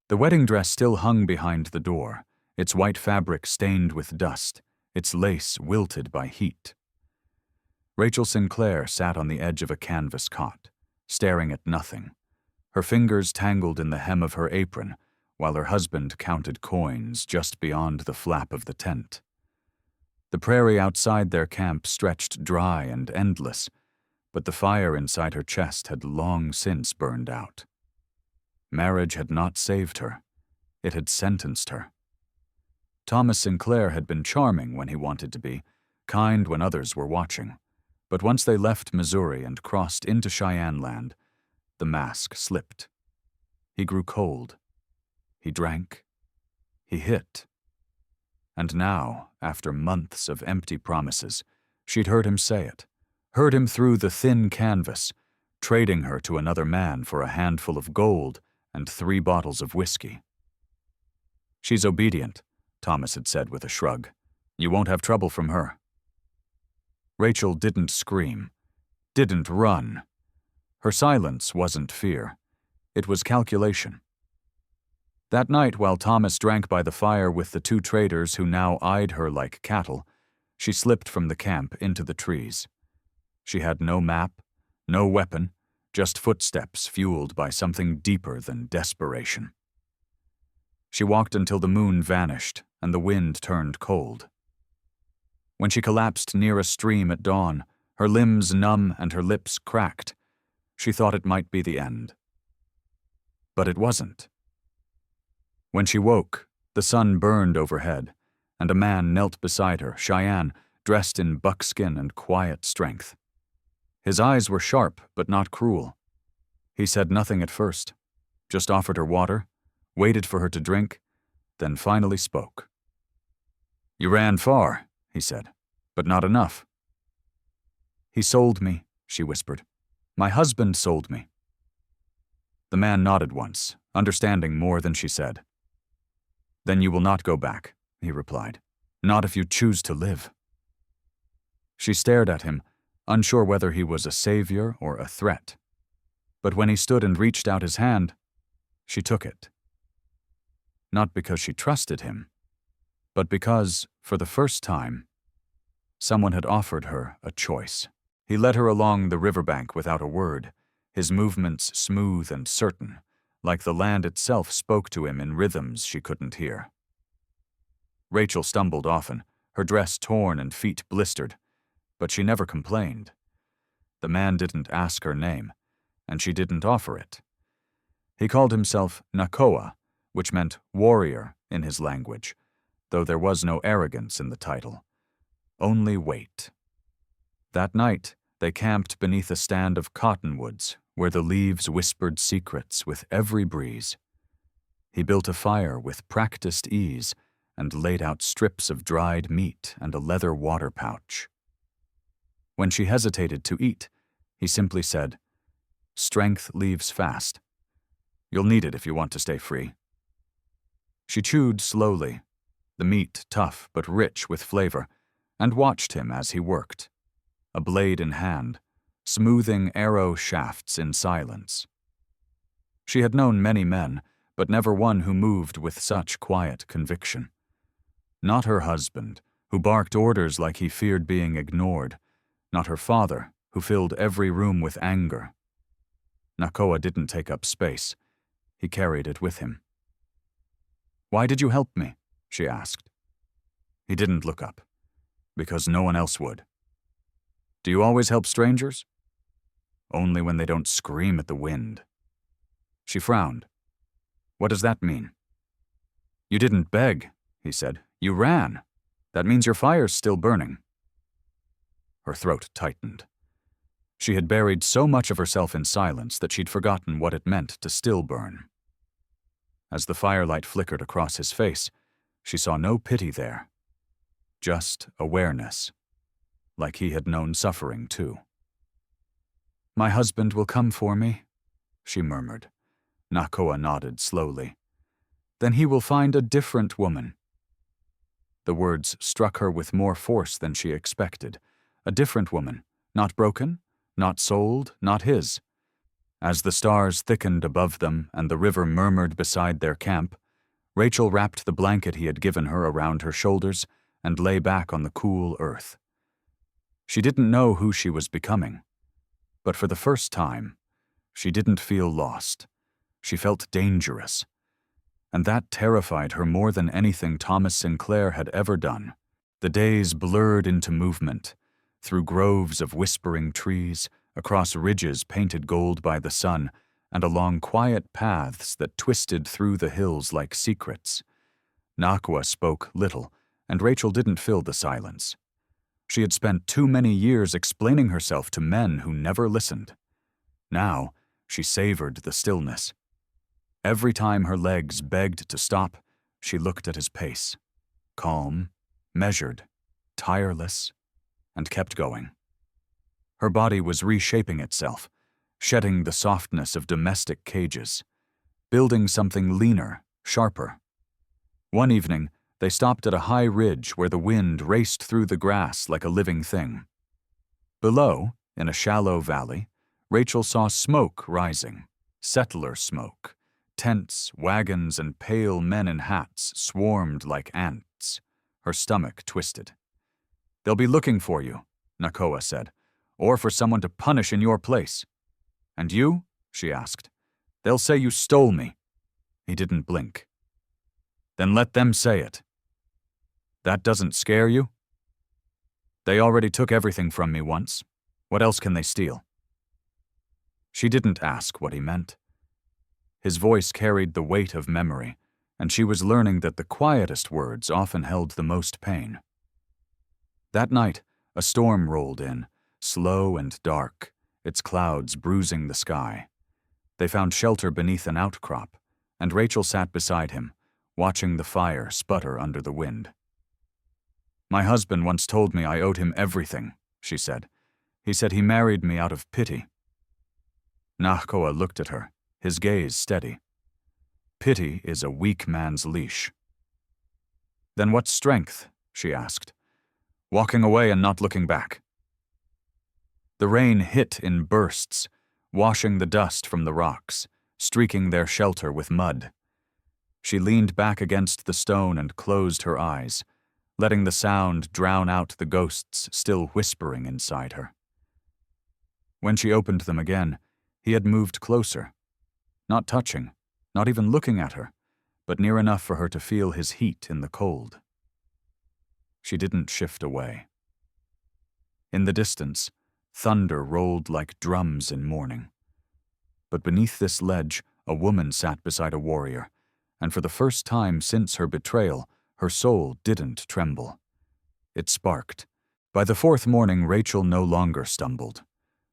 The wedding dress still hung behind the door, its white fabric stained with dust, its lace wilted by heat. Rachel Sinclair sat on the edge of a canvas cot, staring at nothing, her fingers tangled in the hem of her apron, while her husband counted coins just beyond the flap of the tent. The prairie outside their camp stretched dry and endless, but the fire inside her chest had long since burned out. Marriage had not saved her. It had sentenced her. Thomas Sinclair had been charming when he wanted to be, kind when others were watching. But once they left Missouri and crossed into Cheyenne land, the mask slipped. He grew cold. He drank. He hit. And now, after months of empty promises, she'd heard him say it, heard him through the thin canvas, trading her to another man for a handful of gold and 3 bottles of whiskey. "She's obedient," Thomas had said with a shrug. "You won't have trouble from her." Rachel didn't scream, didn't run. Her silence wasn't fear. It was calculation. That night, while Thomas drank by the fire with the 2 traders who now eyed her like cattle, she slipped from the camp into the trees. She had no map, no weapon, just footsteps fueled by something deeper than desperation. She walked until the moon vanished and the wind turned cold. When she collapsed near a stream at dawn, her limbs numb and her lips cracked, she thought it might be the end. But it wasn't. When she woke, the sun burned overhead, and a man knelt beside her, Cheyenne, dressed in buckskin and quiet strength. His eyes were sharp but not cruel. He said nothing at first, just offered her water, waited for her to drink, then finally spoke. "You ran far," he said, "but not enough." "He sold me," she whispered. "My husband sold me." The man nodded once, understanding more than she said. "Then you will not go back," he replied. "Not if you choose to live." She stared at him, unsure whether he was a savior or a threat. But when he stood and reached out his hand, she took it. Not because she trusted him, but because, for the first time, someone had offered her a choice. He led her along the riverbank without a word, his movements smooth and certain, like the land itself spoke to him in rhythms she couldn't hear. Rachel stumbled often, her dress torn and feet blistered, but she never complained. The man didn't ask her name, and she didn't offer it. He called himself Nahkoa, which meant warrior in his language, though there was no arrogance in the title. Only weight. That night, they camped beneath a stand of cottonwoods where the leaves whispered secrets with every breeze. He built a fire with practiced ease and laid out strips of dried meat and a leather water pouch. When she hesitated to eat, he simply said, "Strength leaves fast. You'll need it if you want to stay free." She chewed slowly, the meat tough but rich with flavor, and watched him as he worked, a blade in hand, smoothing arrow shafts in silence. She had known many men, but never one who moved with such quiet conviction. Not her husband, who barked orders like he feared being ignored. Not her father, who filled every room with anger. Nahkoa didn't take up space. He carried it with him. "Why did you help me?" she asked. He didn't look up. "Because no one else would." "Do you always help strangers?" "Only when they don't scream at the wind." She frowned. "What does that mean?" "You didn't beg," he said. "You ran. That means your fire's still burning." Her throat tightened. She had buried so much of herself in silence that she'd forgotten what it meant to still burn. As the firelight flickered across his face, she saw no pity there. Just awareness, like he had known suffering too. "My husband will come for me," she murmured. Nahkoa nodded slowly. "Then he will find a different woman." The words struck her with more force than she expected. A different woman, not broken, not sold, not his. As the stars thickened above them and the river murmured beside their camp, Rachel wrapped the blanket he had given her around her shoulders and lay back on the cool earth. She didn't know who she was becoming, but for the first time, she didn't feel lost. She felt dangerous, and that terrified her more than anything Thomas Sinclair had ever done. The days blurred into movement, through groves of whispering trees, across ridges painted gold by the sun, and along quiet paths that twisted through the hills like secrets. Nahkoa spoke little, and Rachel didn't fill the silence. She had spent too many years explaining herself to men who never listened. Now, she savored the stillness. Every time her legs begged to stop, she looked at his pace. Calm, measured, tireless, and kept going. Her body was reshaping itself, shedding the softness of domestic cages, building something leaner, sharper. One evening, they stopped at a high ridge where the wind raced through the grass like a living thing. Below, in a shallow valley, Rachel saw smoke rising, settler smoke. Tents, wagons, and pale men in hats swarmed like ants. Her stomach twisted. "They'll be looking for you," Nahkoa said, "or for someone to punish in your place." "And you?" she asked. "They'll say you stole me." He didn't blink. "Then let them say it." "That doesn't scare you?" "They already took everything from me once. What else can they steal?" She didn't ask what he meant. His voice carried the weight of memory, and she was learning that the quietest words often held the most pain. That night, a storm rolled in, slow and dark, its clouds bruising the sky. They found shelter beneath an outcrop, and Rachel sat beside him, watching the fire sputter under the wind. "My husband once told me I owed him everything," she said. "He said he married me out of pity." Nahkoa looked at her, his gaze steady. "Pity is a weak man's leash." "Then what's strength?" she asked. "Walking away and not looking back." The rain hit in bursts, washing the dust from the rocks, streaking their shelter with mud. She leaned back against the stone and closed her eyes, letting the sound drown out the ghosts still whispering inside her. When she opened them again, he had moved closer. Not touching, not even looking at her, but near enough for her to feel his heat in the cold. She didn't shift away. In the distance, thunder rolled like drums in mourning. But beneath this ledge, a woman sat beside a warrior, and for the first time since her betrayal, her soul didn't tremble. It sparked. By the fourth morning, Rachel no longer stumbled.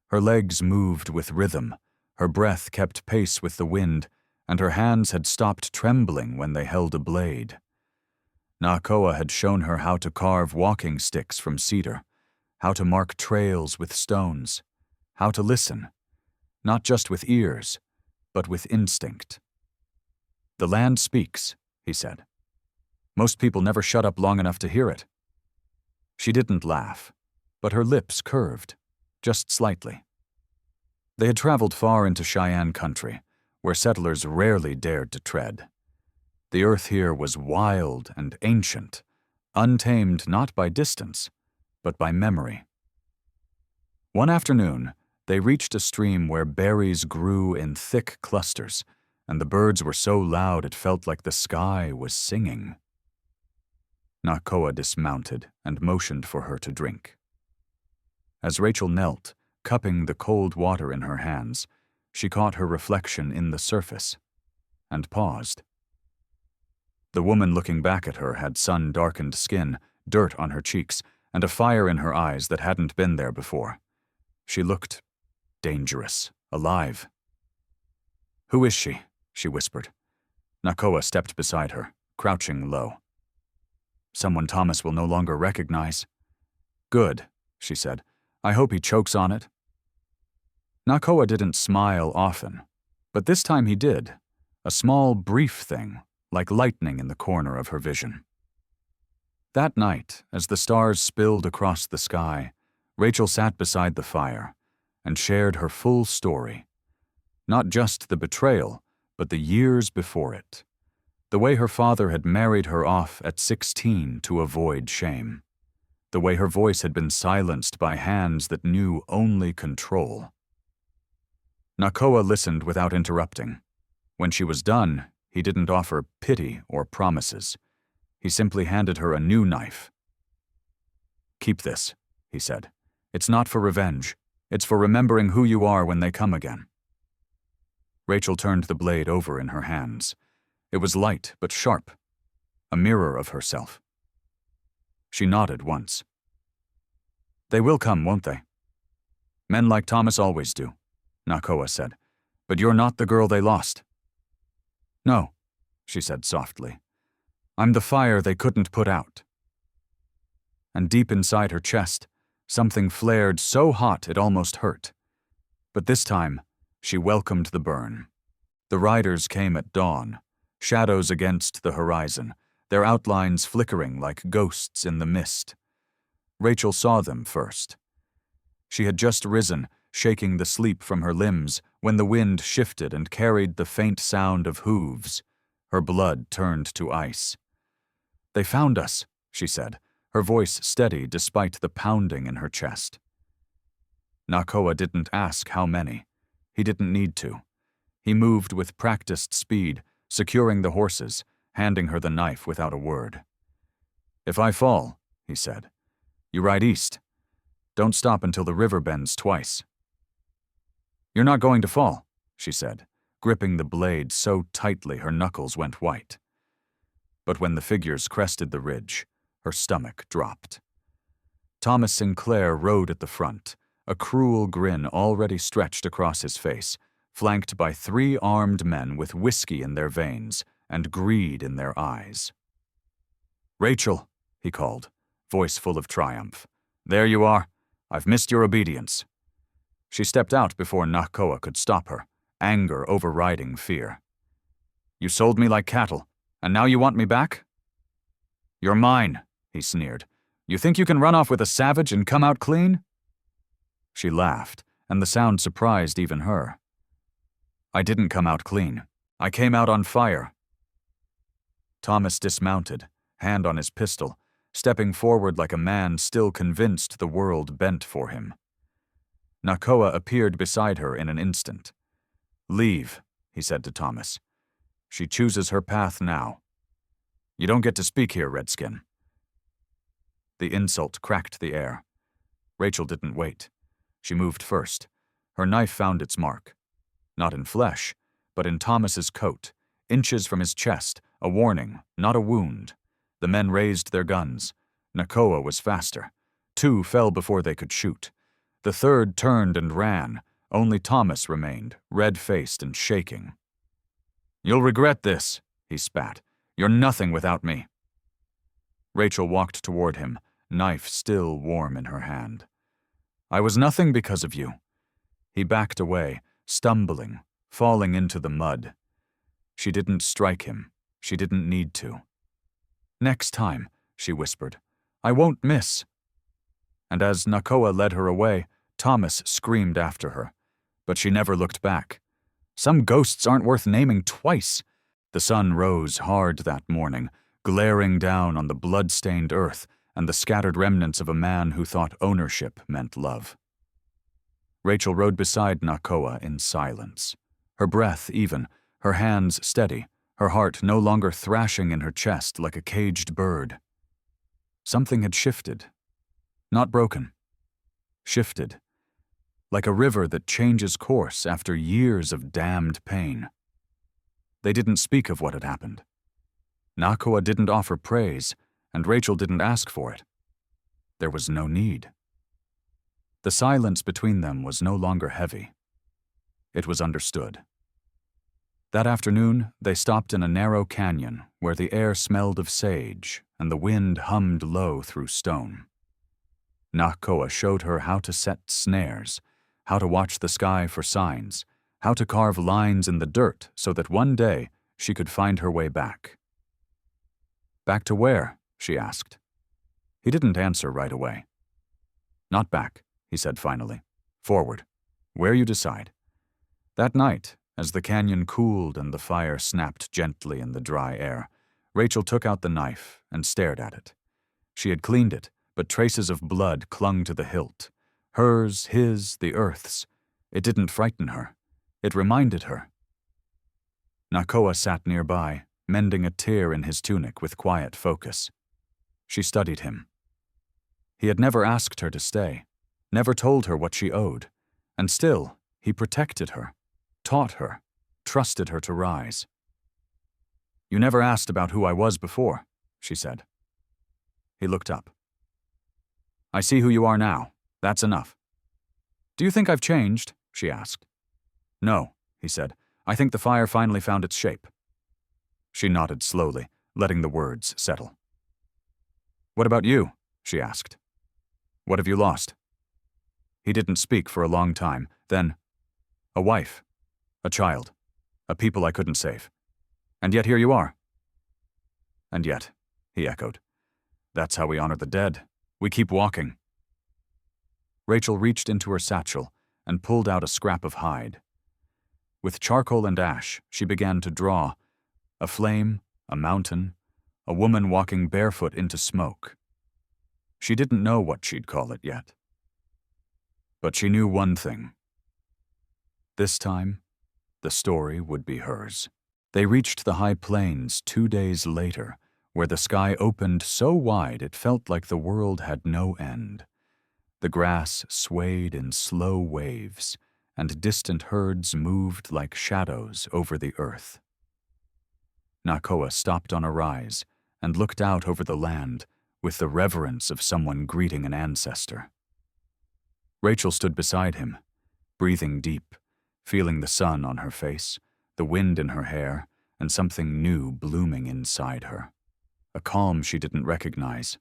Her legs moved with rhythm, her breath kept pace with the wind, and her hands had stopped trembling when they held a blade. Nahkoa had shown her how to carve walking sticks from cedar, how to mark trails with stones, how to listen, not just with ears, but with instinct. "The land speaks," he said. "Most people never shut up long enough to hear it." She didn't laugh, but her lips curved, just slightly. They had traveled far into Cheyenne country, where settlers rarely dared to tread. The earth here was wild and ancient, untamed not by distance, but by memory. One afternoon, they reached a stream where berries grew in thick clusters, and the birds were so loud it felt like the sky was singing. Nahkoa dismounted and motioned for her to drink. As Rachel knelt, cupping the cold water in her hands, she caught her reflection in the surface, and paused. The woman looking back at her had sun-darkened skin, dirt on her cheeks, and a fire in her eyes that hadn't been there before. She looked dangerous, alive. "Who is she?" she whispered. Nahkoa stepped beside her, crouching low. "Someone Thomas will no longer recognize." "Good," she said. "I hope he chokes on it." Nahkoa didn't smile often, but this time he did, a small, brief thing, like lightning in the corner of her vision. That night, as the stars spilled across the sky, Rachel sat beside the fire and shared her full story. Not just the betrayal, but the years before it. The way her father had married her off at 16 to avoid shame. The way her voice had been silenced by hands that knew only control. Nahkoa listened without interrupting. When she was done, he didn't offer pity or promises. He simply handed her a new knife. "Keep this," he said. "It's not for revenge. It's for remembering who you are when they come again." Rachel turned the blade over in her hands. It was light but sharp, a mirror of herself. She nodded once. "They will come, won't they? Men like Thomas always do," Nahkoa said. "But you're not the girl they lost." "No," she said softly. "I'm the fire they couldn't put out." And deep inside her chest, something flared so hot it almost hurt. But this time, she welcomed the burn. The riders came at dawn, shadows against the horizon, their outlines flickering like ghosts in the mist. Rachel saw them first. She had just risen, shaking the sleep from her limbs, when the wind shifted and carried the faint sound of hooves. Her blood turned to ice. "They found us," she said, her voice steady despite the pounding in her chest. Nahkoa didn't ask how many. He didn't need to. He moved with practiced speed, securing the horses, handing her the knife without a word. "If I fall," he said, "you ride east. Don't stop until the river bends twice." "You're not going to fall," she said, gripping the blade so tightly her knuckles went white. But when the figures crested the ridge, her stomach dropped. Thomas Sinclair rode at the front, a cruel grin already stretched across his face, flanked by 3 armed men with whiskey in their veins and greed in their eyes. "Rachel," he called, voice full of triumph. "There you are. I've missed your obedience." She stepped out before Nahkoa could stop her, anger overriding fear. "You sold me like cattle, and now you want me back?" "You're mine," he sneered. "You think you can run off with a savage and come out clean?" She laughed, and the sound surprised even her. "I didn't come out clean. I came out on fire." Thomas dismounted, hand on his pistol, stepping forward like a man still convinced the world bent for him. Nahkoa appeared beside her in an instant. "Leave," he said to Thomas. "She chooses her path now. You don't get to speak here, Redskin." The insult cracked the air. Rachel didn't wait. She moved first. Her knife found its mark. Not in flesh, but in Thomas's coat, inches from his chest, a warning, not a wound. The men raised their guns. Nahkoa was faster. 2 fell before they could shoot. The 3rd turned and ran. Only Thomas remained, red-faced and shaking. "You'll regret this," he spat. "You're nothing without me." Rachel walked toward him, knife still warm in her hand. "I was nothing because of you." He backed away, stumbling, falling into the mud. She didn't strike him. She didn't need to. "Next time," she whispered. "I won't miss." And as Nahkoa led her away, Thomas screamed after her. But she never looked back. Some ghosts aren't worth naming twice. The sun rose hard that morning, glaring down on the blood-stained earth and the scattered remnants of a man who thought ownership meant love. Rachel rode beside Nahkoa in silence, her breath even, her hands steady, her heart no longer thrashing in her chest like a caged bird. Something had shifted. Not broken. Shifted. Like a river that changes course after years of damned pain. They didn't speak of what had happened. Nahkoa didn't offer praise, and Rachel didn't ask for it. There was no need. The silence between them was no longer heavy. It was understood. That afternoon, they stopped in a narrow canyon where the air smelled of sage and the wind hummed low through stone. Nahkoa showed her how to set snares, how to watch the sky for signs, how to carve lines in the dirt so that one day she could find her way back. "Back to where?" she asked. He didn't answer right away. "Not back," he said finally. "Forward. Where you decide." That night, as the canyon cooled and the fire snapped gently in the dry air, Rachel took out the knife and stared at it. She had cleaned it, but traces of blood clung to the hilt. Hers, his, the Earth's. It didn't frighten her. It reminded her. Nahkoa sat nearby, mending a tear in his tunic with quiet focus. She studied him. He had never asked her to stay, never told her what she owed, and still, he protected her, taught her, trusted her to rise. "You never asked about who I was before," she said. He looked up. "I see who you are now. That's enough." "Do you think I've changed?" she asked. "No," he said. "I think the fire finally found its shape." She nodded slowly, letting the words settle. "What about you?" she asked. "What have you lost?" He didn't speak for a long time. Then, "A wife, a child, a people I couldn't save. And yet here you are." "And yet," he echoed. "That's how we honor the dead. We keep walking." Rachel reached into her satchel and pulled out a scrap of hide. With charcoal and ash, she began to draw a flame, a mountain, a woman walking barefoot into smoke. She didn't know what she'd call it yet. But she knew one thing. This time, the story would be hers. They reached the high plains 2 days later, where the sky opened so wide it felt like the world had no end. The grass swayed in slow waves, and distant herds moved like shadows over the earth. Nahkoa stopped on a rise and looked out over the land with the reverence of someone greeting an ancestor. Rachel stood beside him, breathing deep, feeling the sun on her face, the wind in her hair, and something new blooming inside her. A calm she didn't recognize,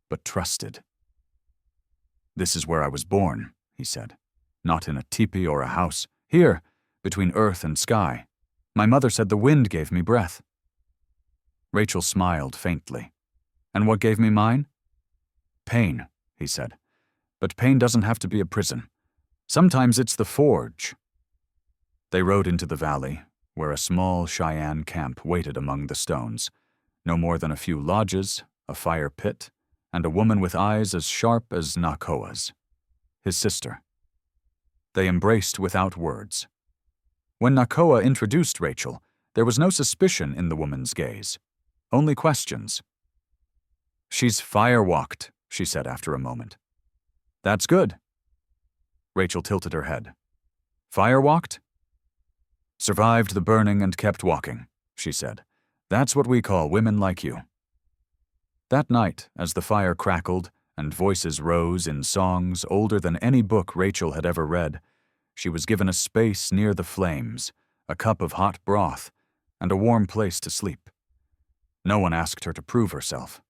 but trusted. "This is where I was born," he said. "Not in a teepee or a house. Here, between earth and sky. My mother said the wind gave me breath." Rachel smiled faintly. "And what gave me mine?" "Pain," he said. "But pain doesn't have to be a prison. Sometimes it's the forge." They rode into the valley, where a small Cheyenne camp waited among the stones. No more than a few lodges, a fire pit, and a woman with eyes as sharp as Nahkoa's, his sister. They embraced without words. When Nahkoa introduced Rachel, there was no suspicion in the woman's gaze, only questions. "She's firewalked," she said after a moment. "That's good." Rachel tilted her head. "Firewalked?" "Survived the burning and kept walking," she said. "That's what we call women like you." That night, as the fire crackled and voices rose in songs older than any book Rachel had ever read, she was given a space near the flames, a cup of hot broth, and a warm place to sleep. No one asked her to prove herself.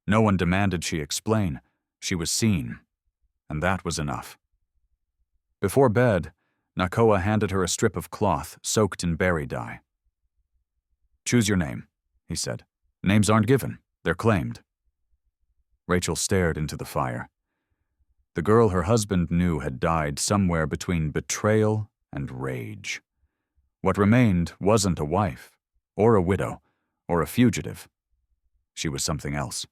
No one demanded she explain. She was seen, and that was enough. Before bed, Nahkoa handed her a strip of cloth soaked in berry dye. "Choose your name," he said. "Names aren't given. They're claimed." Rachel stared into the fire. The girl her husband knew had died somewhere between betrayal and rage. What remained wasn't a wife, or a widow, or a fugitive. She was something else.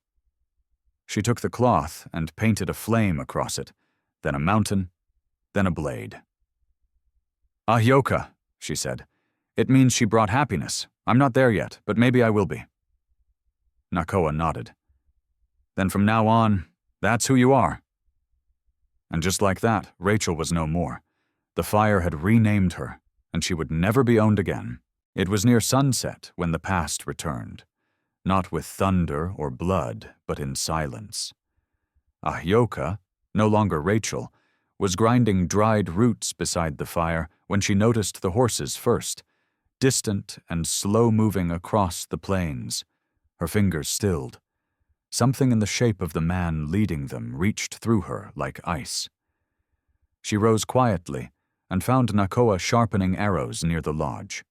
She took the cloth and painted a flame across it, then a mountain, then a blade. "Ahyoka," she said. "It means she brought happiness. I'm not there yet, but maybe I will be." Nahkoa nodded. "Then from now on, that's who you are." And just like that, Rachel was no more. The fire had renamed her, and she would never be owned again. It was near sunset when the past returned, not with thunder or blood, but in silence. Ahyoka, no longer Rachel, was grinding dried roots beside the fire when she noticed the horses first, distant and slow-moving across the plains. Her fingers stilled. Something in the shape of the man leading them reached through her like ice. She rose quietly and found Nahkoa sharpening arrows near the lodge.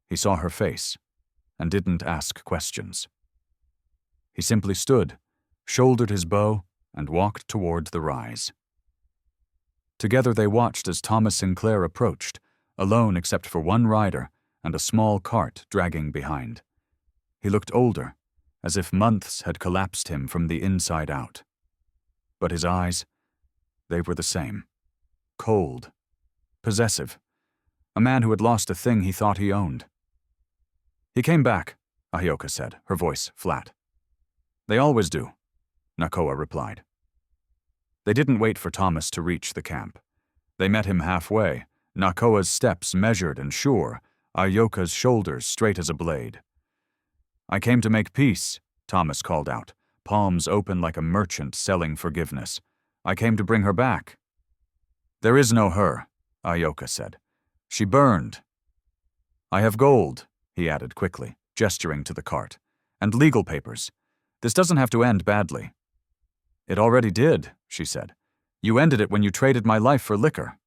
He saw her face and didn't ask questions. He simply stood, shouldered his bow, and walked toward the rise. Together they watched as Thomas Sinclair approached, alone except for one rider and a small cart dragging behind. He looked older, as if months had collapsed him from the inside out. But his eyes, they were the same. Cold. Possessive. A man who had lost a thing he thought he owned. "He came back," Ahyoka said, her voice flat. "They always do," Nahkoa replied. They didn't wait for Thomas to reach the camp. They met him halfway, Nahkoa's steps measured and sure, Ahyoka's shoulders straight as a blade. "I came to make peace," Thomas called out, palms open like a merchant selling forgiveness. "I came to bring her back." "There is no her," Ahyoka said. "She burned." "I have gold," he added quickly, gesturing to the cart, "and legal papers. This doesn't have to end badly." "It already did," she said. "You ended it when you traded my life for liquor."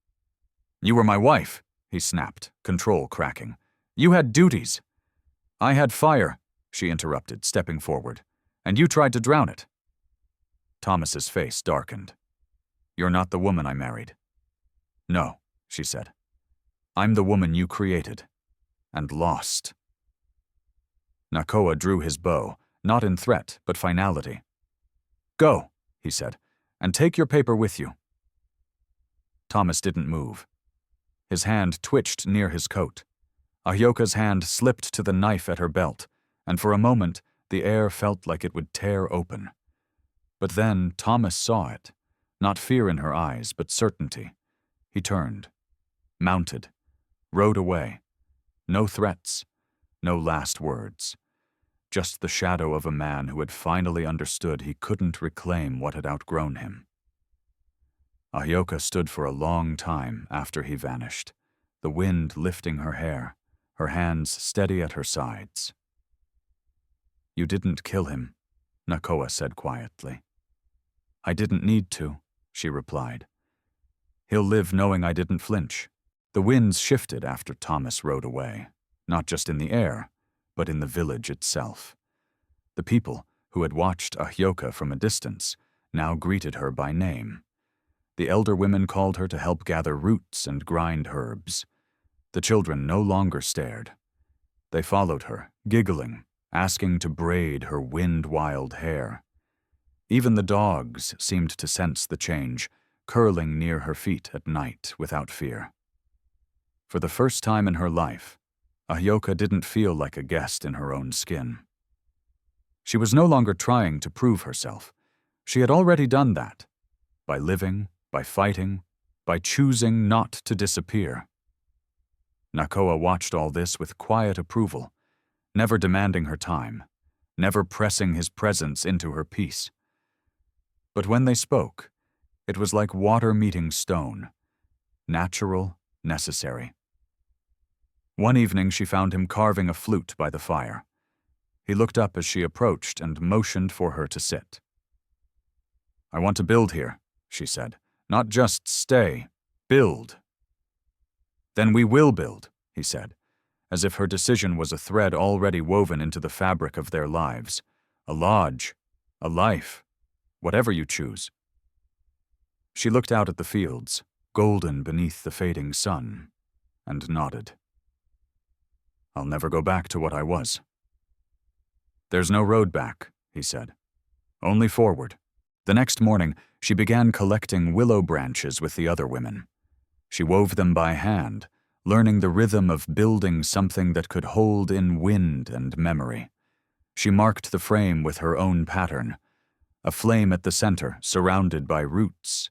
"You were my wife," he snapped, control cracking. "You had duties." "I had fire," she interrupted, stepping forward, "and you tried to drown it." Thomas's face darkened. "You're not the woman I married." "No," she said. "I'm the woman you created and lost." Nahkoa drew his bow, not in threat, but finality. "Go," he said, "and take your paper with you." Thomas didn't move. His hand twitched near his coat. Ahyoka's hand slipped to the knife at her belt, and for a moment the air felt like it would tear open. But then Thomas saw it, not fear in her eyes, but certainty. He turned, mounted, rode away. No threats, no last words. Just the shadow of a man who had finally understood he couldn't reclaim what had outgrown him. Ahyoka stood for a long time after he vanished, the wind lifting her hair, her hands steady at her sides. "You didn't kill him," Nahkoa said quietly. "I didn't need to," she replied. "He'll live knowing I didn't flinch." The winds shifted after Thomas rode away, not just in the air, but in the village itself. The people, who had watched Ahyoka from a distance, now greeted her by name. The elder women called her to help gather roots and grind herbs. The children no longer stared. They followed her, giggling, asking to braid her wind-wild hair. Even the dogs seemed to sense the change, curling near her feet at night without fear. For the first time in her life, Ahyoka didn't feel like a guest in her own skin. She was no longer trying to prove herself. She had already done that, by living, by fighting, by choosing not to disappear. Nahkoa watched all this with quiet approval, never demanding her time, never pressing his presence into her peace. But when they spoke, it was like water meeting stone, natural, necessary. One evening she found him carving a flute by the fire. He looked up as she approached and motioned for her to sit. "I want to build here," she said. "Not just stay. Build." "Then we will build," he said, as if her decision was a thread already woven into the fabric of their lives. A lodge, a life, whatever you choose. She looked out at the fields, golden beneath the fading sun, and nodded. "I'll never go back to what I was." "There's no road back," he said. "Only forward." The next morning, she began collecting willow branches with the other women. She wove them by hand, learning the rhythm of building something that could hold in wind and memory. She marked the frame with her own pattern, a flame at the center, surrounded by roots.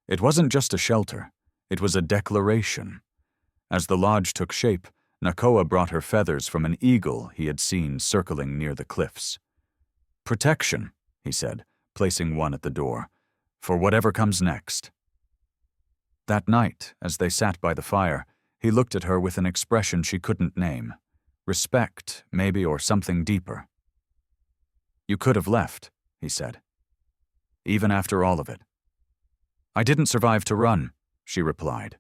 It wasn't just a shelter, it was a declaration. As the lodge took shape, Nahkoa brought her feathers from an eagle he had seen circling near the cliffs. "Protection," he said, placing one at the door, "for whatever comes next." That night, as they sat by the fire, he looked at her with an expression she couldn't name. Respect, maybe, or something deeper. "You could have left," he said. "Even after all of it." "I didn't survive to run," she replied.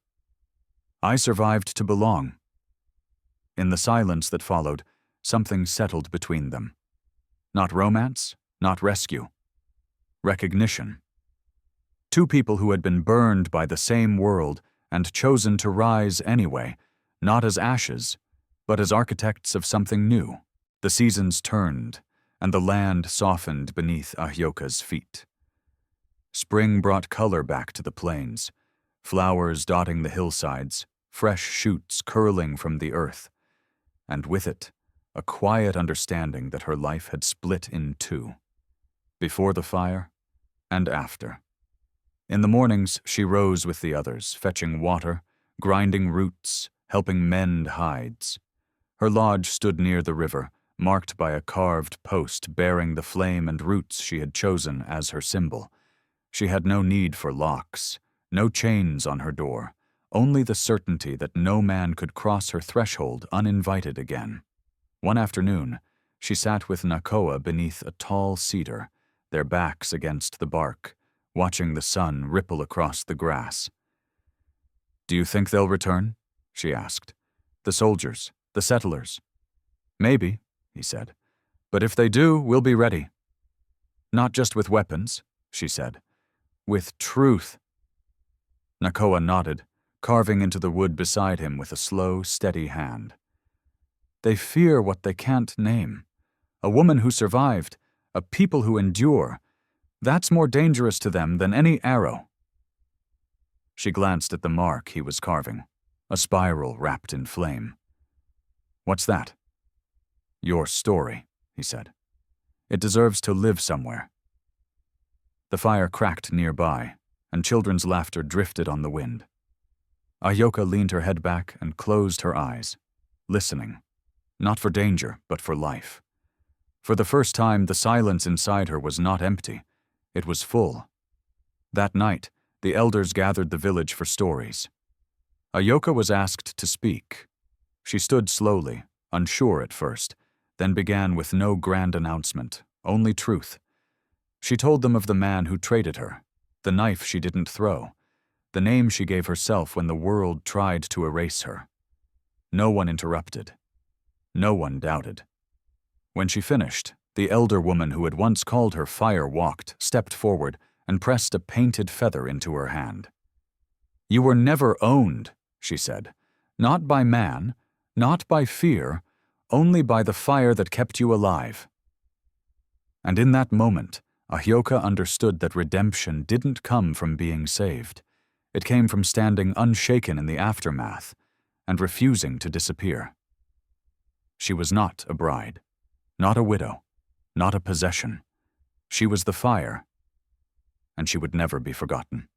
"I survived to belong." In the silence that followed, something settled between them. Not romance, not rescue. Recognition. Two people who had been burned by the same world and chosen to rise anyway, not as ashes, but as architects of something new. The seasons turned, and the land softened beneath Ahyoka's feet. Spring brought color back to the plains, flowers dotting the hillsides, fresh shoots curling from the earth, and with it, a quiet understanding that her life had split in two, before the fire and after. In the mornings, she rose with the others, fetching water, grinding roots, helping mend hides. Her lodge stood near the river, marked by a carved post bearing the flame and roots she had chosen as her symbol. She had no need for locks, no chains on her door, only the certainty that no man could cross her threshold uninvited again. One afternoon, she sat with Nahkoa beneath a tall cedar, their backs against the bark, watching the sun ripple across the grass. "Do you think they'll return?" she asked. "The soldiers, the settlers?" "Maybe," he said. "But if they do, we'll be ready." "Not just with weapons," she said. "With truth." Nahkoa nodded, carving into the wood beside him with a slow, steady hand. "They fear what they can't name. A woman who survived, a people who endure, that's more dangerous to them than any arrow." She glanced at the mark he was carving, a spiral wrapped in flame. "What's that?" "Your story," he said. "It deserves to live somewhere." The fire cracked nearby, and children's laughter drifted on the wind. Ahyoka leaned her head back and closed her eyes, listening, not for danger, but for life. For the first time, the silence inside her was not empty. It was full. That night, the elders gathered the village for stories. Ahyoka was asked to speak. She stood slowly, unsure at first, then began with no grand announcement, only truth. She told them of the man who traded her, the knife she didn't throw, the name she gave herself when the world tried to erase her. No one interrupted. No one doubted. When she finished, the elder woman who had once called her Fire-walked, stepped forward, and pressed a painted feather into her hand. "You were never owned," she said. "Not by man, not by fear, only by the fire that kept you alive." And in that moment, Ahyoka understood that redemption didn't come from being saved. It came from standing unshaken in the aftermath and refusing to disappear. She was not a bride, not a widow, not a possession. She was the fire, and she would never be forgotten.